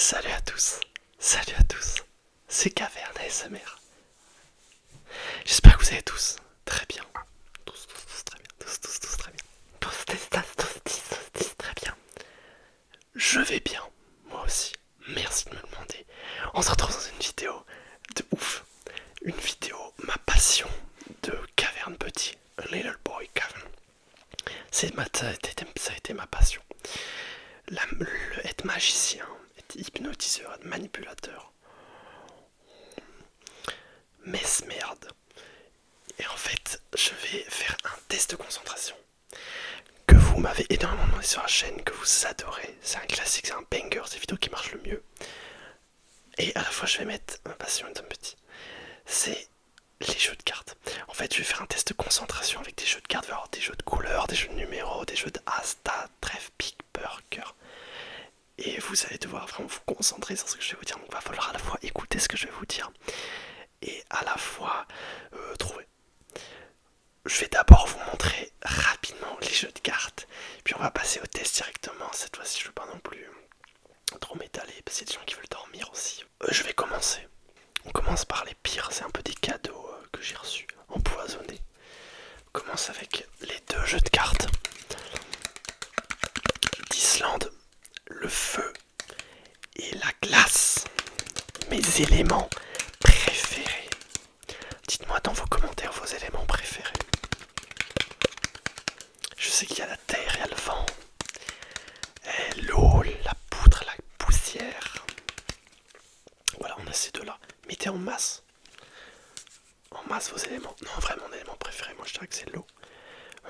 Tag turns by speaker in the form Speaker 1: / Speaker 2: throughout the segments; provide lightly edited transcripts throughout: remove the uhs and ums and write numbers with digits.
Speaker 1: Salut à tous, c'est Caverne ASMR. J'espère que vous allez tous très bien. Tous très bien, tous très bien. Tous très bien. Je vais bien, moi aussi. Merci de me le demander. On se retrouve dans une vidéo de ouf. Une vidéo, ma passion de Caverne Petit. A Little Boy Cavern. Ça a été ma passion. Être magicien, être hypnotiseur, être manipulateur. Merde. Et en fait, je vais faire un test de concentration que vous m'avez énormément demandé sur la chaîne, que vous adorez. C'est un classique, c'est un banger, c'est la vidéo qui marche le mieux. Et à la fois, je vais mettre ma passion d'un petit. C'est les jeux de cartes. En fait, je vais faire un test de concentration avec des jeux de cartes. Il va y avoir des jeux de couleurs, des jeux de numéros, des jeux de Asta, trèfle, pique, peur, cœur. Et vous allez devoir vraiment vous concentrer sur ce que je vais vous dire. Donc il va falloir à la fois écouter ce que je vais vous dire et à la fois trouver. Je vais d'abord vous montrer rapidement les jeux de cartes, puis on va passer au test directement. Cette fois-ci, je ne vais pas non plus trop m'étaler parce qu'il y a des gens qui veulent dormir aussi. Je vais commencer. On commence par les pires, c'est un peu des cadeaux que j'ai reçus, empoisonnés. On commence avec les deux jeux de cartes d'Islande, le feu et la glace. Mes éléments préférés. Dites-moi dans vos commentaires vos éléments préférés. Je sais qu'il y a la terre, il y a le vent, l'eau, la poudre, la poussière. Voilà, on a ces deux-là. Mettez en masse vos éléments. Non, vraiment, mon élément préféré, moi je dirais que c'est l'eau.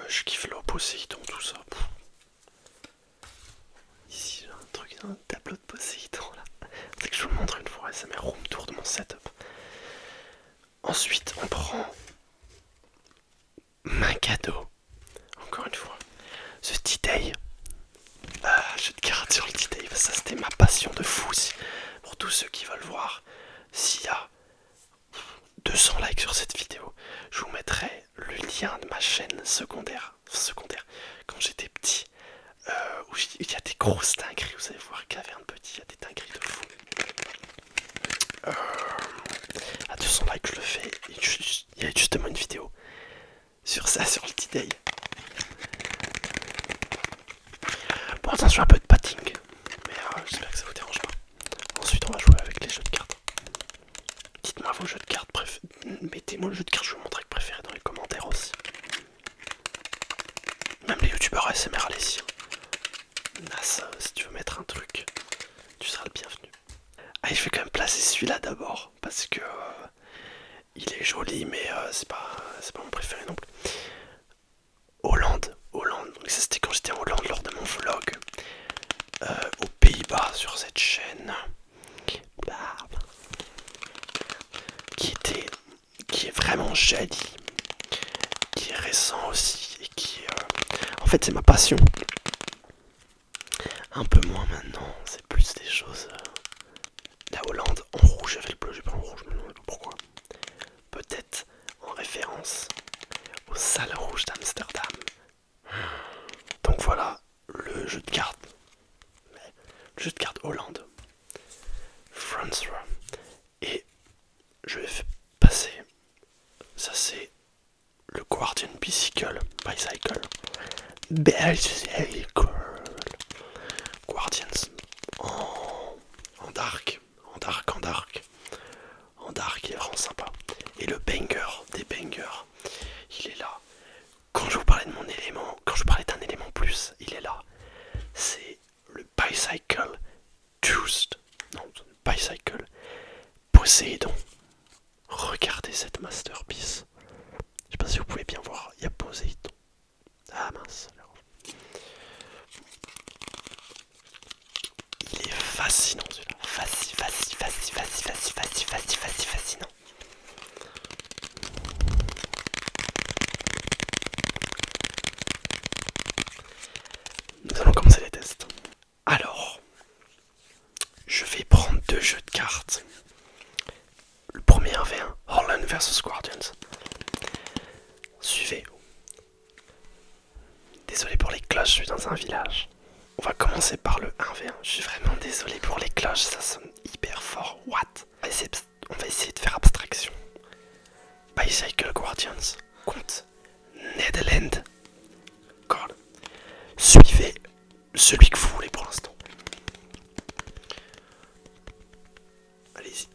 Speaker 1: Je kiffe l'eau, Poséidon, tout ça. Ici, j'ai un truc, un tableau de Poséidon là. C'est que je vous le montre une fois et ça met room tour de mon setup. Ensuite, on prend un cadeau. Encore une fois, The D-Day. Jeu de cartes sur le D-Day. Ça, c'était ma passion de fou. Pour tous ceux qui veulent voir, s'il y a 200 likes sur cette vidéo, je vous mettrai le lien de ma chaîne secondaire quand j'étais petit, où il y a des grosses dingueries. Vous allez voir, Caverne Petit, il y a des dingueries de fou. À 200 likes, je le fais. Il y a justement une vidéo sur ça, sur le D-Day. Bon, attention, un peu de patting, mais j'espère que ça vous dérange pas. Ensuite, on va jouer avec les jeux de cartes. Dites-moi vos jeux de cartes préférés. Mettez-moi le jeu de cartes que je vous montrerai préféré dans les commentaires aussi. Même les youtubeurs ASMR, allez-y. Nas, si tu veux mettre un truc, tu seras le bienvenu. Allez, je vais quand même placer celui-là d'abord, parce que il est joli, mais c'est pas mon préféré non plus. Hollande. Donc ça c'était quand j'étais en Hollande lors de mon vlog aux Pays-Bas sur cette chaîne. Qui est vraiment joli, qui est récent aussi et qui est... En fait c'est ma passion. Un peu moins maintenant, c'est plus des choses... La Hollande en rouge avec le bleu, j'ai pas en rouge, mais non, pourquoi. Peut-être en référence aux salles rouges d'Amsterdam. Donc voilà, le jeu de cartes. Le jeu de cartes Hollande. France. Et je vais passer. Ça c'est le Guardian Bicycle. Guardians en dark. En dark, il est vraiment sympa. Et le banger des bangers, il est là. Quand je vous parlais de mon élément, quand je vous parlais d'un élément plus, il est là. C'est le Bicycle Juiced. Non, Bicycle Poséidon. Regardez cette masterpiece. Je sais pas si vous pouvez bien voir, il y a Poséidon. Ah mince. Il est fascinant celui-là. Fascinant. Nous allons commencer les tests. Alors, je vais prendre deux jeux de cartes. Le premier 1v1, Holland vs Guardians. Suivez. Désolé pour les cloches, je suis dans un village. On va commencer par le 1v1. Je suis vraiment désolé pour les cloches, ça sonne hyper fort. What? On va essayer de faire abstraction. Bicycle Guardians contre Netherlands. God. Suivez celui que vous voulez pour l'instant. Allez-y.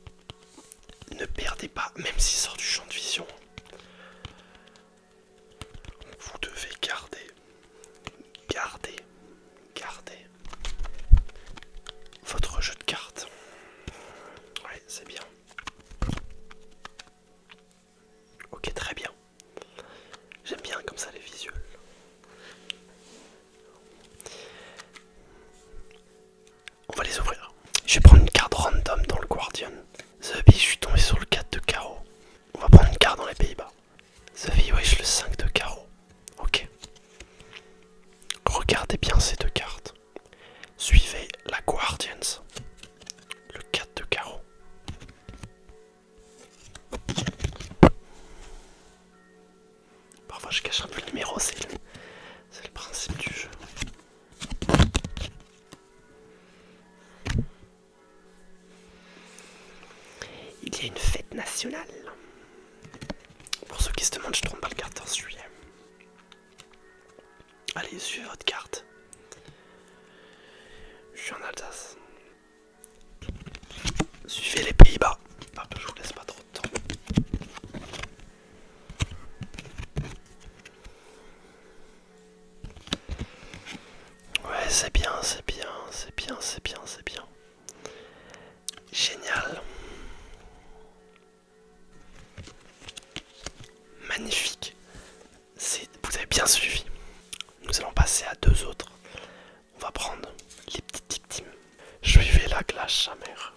Speaker 1: Ne perdez pas, même s'il sort du champ de vision. Vous devez garder votre jeu de cartes. Ouais, c'est bien. Ok, très bien. J'aime bien comme ça les visuels. On va les ouvrir. Je vais prendre une carte random dans le Guardian. The Bee, je suis tombé sur le 4 de carreau. On va prendre une carte dans les Pays-Bas. The Bee, wesh, le 5 de carreau. Ok. Regardez bien ces deux cartes. Suivez la Guardians. Le 4 de carreau. Parfois je cache un peu le numéro, c'est le principe du jeu. Il y a une fête nationale. Pour ceux qui se demandent, je trompe pas le 14 juillet. Allez, suivez votre carte. Je suis en Alsace. Suivez les Pays-Bas. Hop, je vous laisse pas trop de temps. Ouais, c'est bien, c'est bien, c'est bien, c'est bien, c'est bien. Génial. Magnifique. Vous avez bien suivi. Nous allons passer à deux autres. On va prendre les petites victimes. Suivez la glace, sa mère.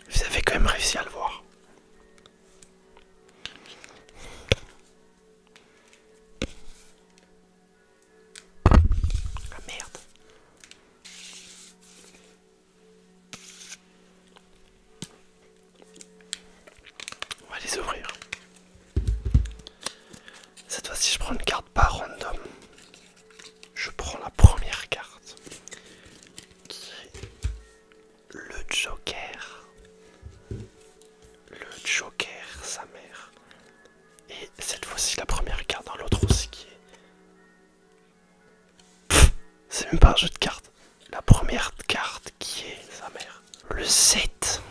Speaker 1: Vous avez quand même réussi à le voir. Ah merde. On va les ouvrir. Cette fois-ci, je prends une carte pas random. Je prends la première carte. Qui est le Joker. Le Joker, sa mère. Et cette fois-ci, la première carte dans l'autre aussi qui est... C'est même pas un jeu de cartes. La première carte qui est sa mère. Le 7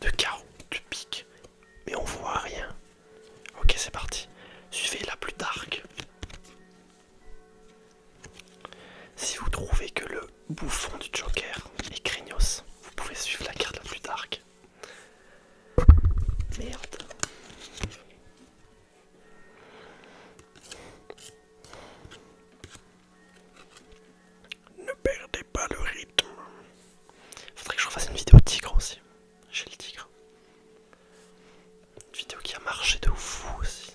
Speaker 1: de carreau, de pique. Mais on voit rien. Ok, c'est parti. Suivez la plus dark. Si vous trouvez que le bouffon du Joker est craignos, vous pouvez suivre la carte la plus dark. Merde. Ne perdez pas le rythme. Faudrait que je refasse une vidéo tigre aussi. J'ai le tigre. Une vidéo qui a marché de fou aussi.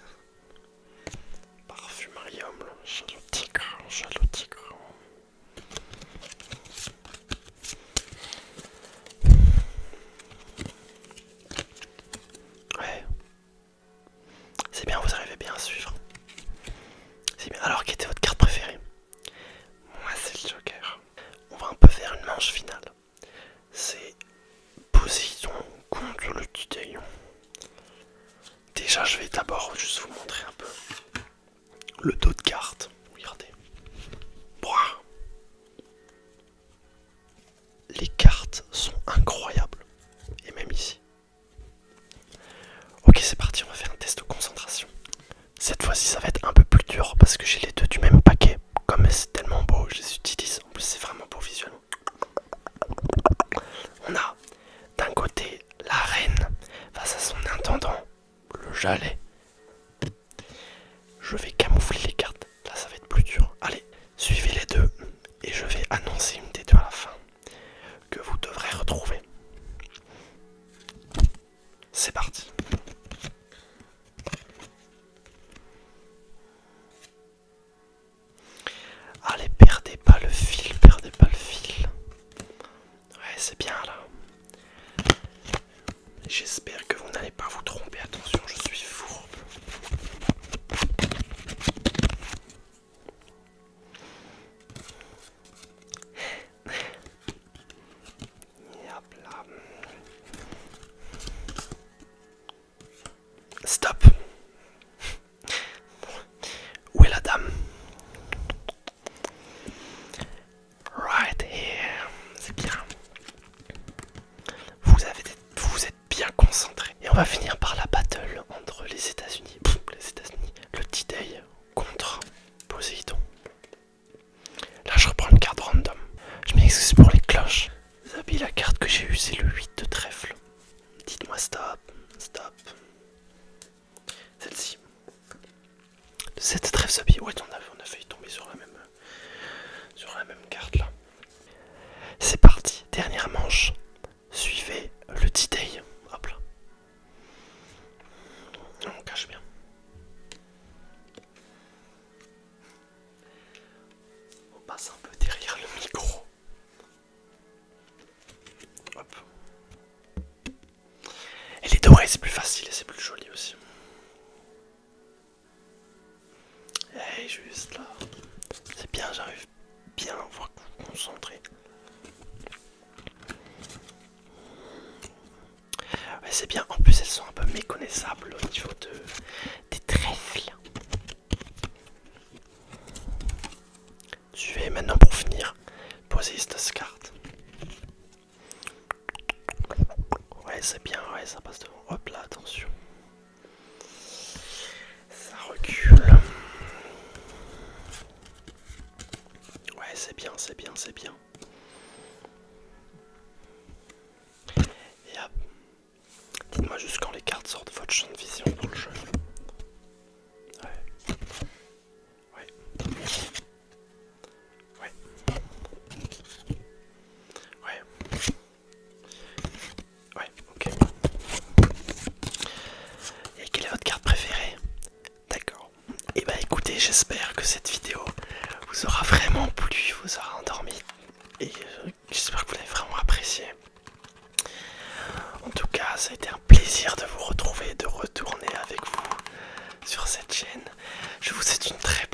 Speaker 1: Parfumarium, j'ai le tigre, j'ai le tigre. Ouais. C'est bien, vous arrivez bien à suivre. C'est bien. Alors, quelle était votre carte préférée? Moi, c'est le Joker. On va un peu faire une manche finale. C'est Poséidon contre le Titanium. Déjà, je vais d'abord juste vous montrer un peu le dos de carte. Regardez. Bouah. Les cartes sont incroyables. Et même ici. Ok, c'est parti, on va faire un test de concentration. Cette fois-ci, ça va être un peu plus dur parce que j'ai les deux du même paquet. Comme c'est tellement beau, je les utilise. En plus, c'est vraiment beau visuellement. On a d'un côté la reine face à son intendant, le Jalet. Je vais camoufler les cartes. Là, ça va être plus dur. Allez, suivez les deux et je vais annoncer une des deux à la fin que vous devrez retrouver. C'est parti. va finir par la battle entre les États-Unis, le D-Day contre Poséidon. Là, je reprends une carte random. Je m'excuse pour les cloches. Zabi, la carte que j'ai eue, c'est le 8 de trèfle. Dites-moi stop, stop. Celle-ci. Le 7 de trèfle, Zabi. Ouais, on a failli tomber sur la même carte là. C'est parti, dernière manche. Suivez le D-Day. Hop là. On cache bien. On passe un peu derrière le micro. Hop. Et les dorés c'est plus facile et c'est plus joli aussi. Et juste là. C'est bien, j'arrive bien à voir vous concentrer. Ouais, c'est bien, en plus elles sont un peu méconnaissables au niveau des trèfles. Suivez maintenant pour finir. Posez cette carte. Ouais, c'est bien, ouais, ça passe devant. Hop là, attention. Ça recule. Ouais, c'est bien, c'est bien, c'est bien. Et hop. Dites-moi juste quand les cartes sortent de votre champ de vision dans le jeu. Ouais. Ouais. Ouais. Ouais. Ouais, ok. Et quelle est votre carte préférée? D'accord. Et bah écoutez, j'espère que cette vidéo vous aura vraiment plu, vous aura endormi. Et j'espère que vous l'avez vraiment apprécié. En tout cas, ça a été un plaisir de vous retrouver, de retourner avec vous sur cette chaîne. Je vous souhaite une très